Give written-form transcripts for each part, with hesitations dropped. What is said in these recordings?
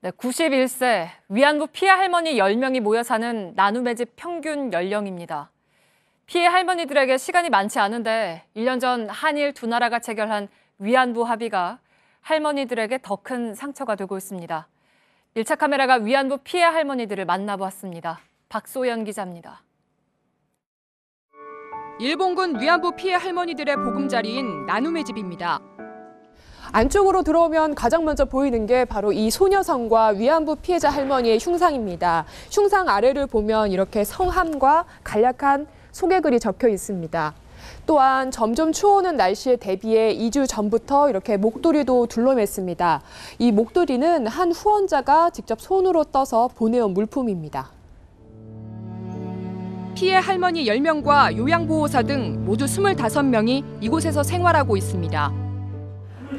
네, 91세 위안부 피해 할머니 10명이 모여 사는 나눔의 집 평균 연령입니다. 피해 할머니들에게 시간이 많지 않은데 1년 전 한일 두 나라가 체결한 위안부 합의가 할머니들에게 더 큰 상처가 되고 있습니다. 밀착 카메라가 위안부 피해 할머니들을 만나보았습니다. 박소연 기자입니다. 일본군 위안부 피해 할머니들의 보금자리인 나눔의 집입니다. 안쪽으로 들어오면 가장 먼저 보이는 게 바로 이 소녀상과 위안부 피해자 할머니의 흉상입니다. 흉상 아래를 보면 이렇게 성함과 간략한 소개글이 적혀 있습니다. 또한 점점 추워오는 날씨에 대비해 2주 전부터 이렇게 목도리도 둘러맸습니다. 이 목도리는 한 후원자가 직접 손으로 떠서 보내온 물품입니다. 피해 할머니 10명과 요양보호사 등 모두 25명이 이곳에서 생활하고 있습니다.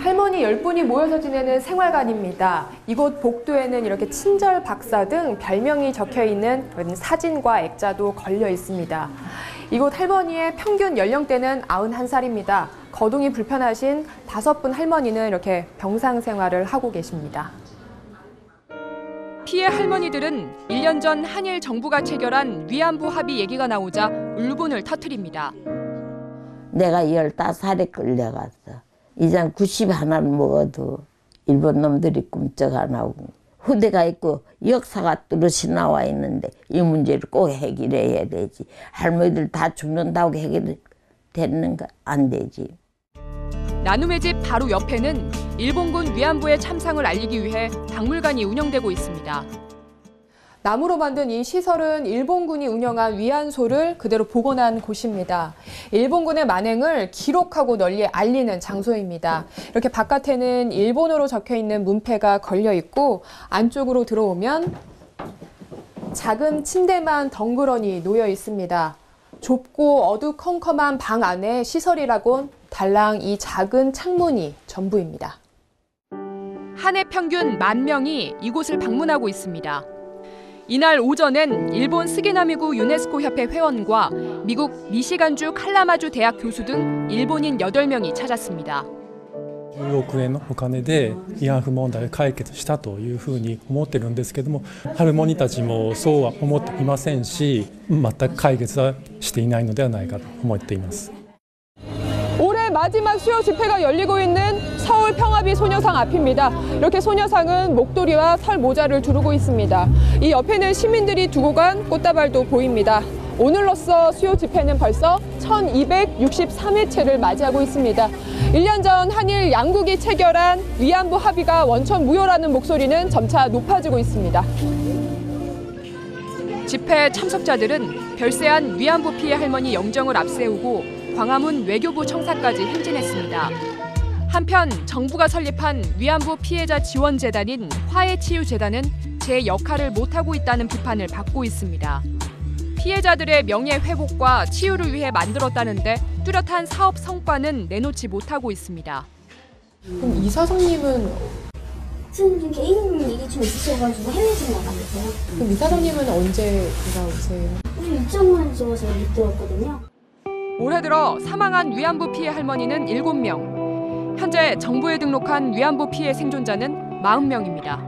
할머니 10분이 모여서 지내는 생활관입니다. 이곳 복도에는 이렇게 친절 박사 등 별명이 적혀 있는 사진과 액자도 걸려 있습니다. 이곳 할머니의 평균 연령대는 91살입니다. 거동이 불편하신 5분 할머니는 이렇게 병상 생활을 하고 계십니다. 피해 할머니들은 1년 전 한일 정부가 체결한 위안부 합의 얘기가 나오자 울분을 터뜨립니다. 내가 15살에 끌려갔어. 이젠 91을 먹어도 일본 놈들이 꿈쩍 안 하고 후대가 있고 역사가 뚜렷이 나와 있는데 이 문제를 꼭 해결해야 되지. 할머니들 다 죽는다고 해결되는 거 안 되지. 나눔의 집 바로 옆에는 일본군 위안부의 참상을 알리기 위해 박물관이 운영되고 있습니다. 나무로 만든 이 시설은 일본군이 운영한 위안소를 그대로 복원한 곳입니다. 일본군의 만행을 기록하고 널리 알리는 장소입니다. 이렇게 바깥에는 일본어로 적혀 있는 문패가 걸려 있고 안쪽으로 들어오면 작은 침대만 덩그러니 놓여 있습니다. 좁고 어두컴컴한 방 안에 시설이라곤 달랑 이 작은 창문이 전부입니다. 한 해 평균 10,000명이 이곳을 방문하고 있습니다. 이날 오전엔 일본 스게나미구 유네스코 협회 회원과 미국 미시간주 칼라마주 대학 교수 등 일본인 8명이 찾았습니다. 10億円のお金で慰安婦問題を解決したというふうに思ってるんですけども、ハルモニたちもそうは思っていませんし、全く解決はしていないのではないかと思っています。 올해 마지막 수요 집회가 열리고 있는 서울 평화비 소녀상 앞입니다. 이렇게 소녀상은 목도리와 털 모자를 두르고 있습니다. 이 옆에는 시민들이 두고 간 꽃다발도 보입니다. 오늘로써 수요 집회는 벌써 1263회째를 맞이하고 있습니다. 1년 전 한일 양국이 체결한 위안부 합의가 원천 무효라는 목소리는 점차 높아지고 있습니다. 집회 참석자들은 별세한 위안부 피해 할머니 영정을 앞세우고 광화문 외교부 청사까지 행진했습니다. 한편 정부가 설립한 위안부 피해자 지원재단인 화해치유재단은 제 역할을 못하고 있다는 비판을 받고 있습니다. 피해자들의 명예 회복과 치유를 위해 만들었다는데 뚜렷한 사업 성과는 내놓지 못하고 있습니다. 그럼 이사장님은 지금 개인 일이 좀 있으셔가지고 해외에서 나가세요. 그럼 이사장님은 언제 돌아오세요? 2천만 원 줘서 못 들었거든요. 올해 들어 사망한 위안부 피해 할머니는 7명. 현재 정부에 등록한 위안부 피해 생존자는 40명입니다.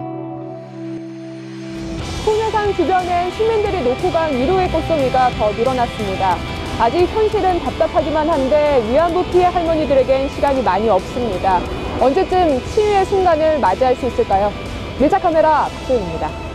소녀상 주변엔 시민들이 놓고 간 위로의 꽃송이가 더 늘어났습니다. 아직 현실은 답답하기만 한데 위안부 피해 할머니들에겐 시간이 많이 없습니다. 언제쯤 치유의 순간을 맞이할 수 있을까요? 밀착 카메라 박소연입니다.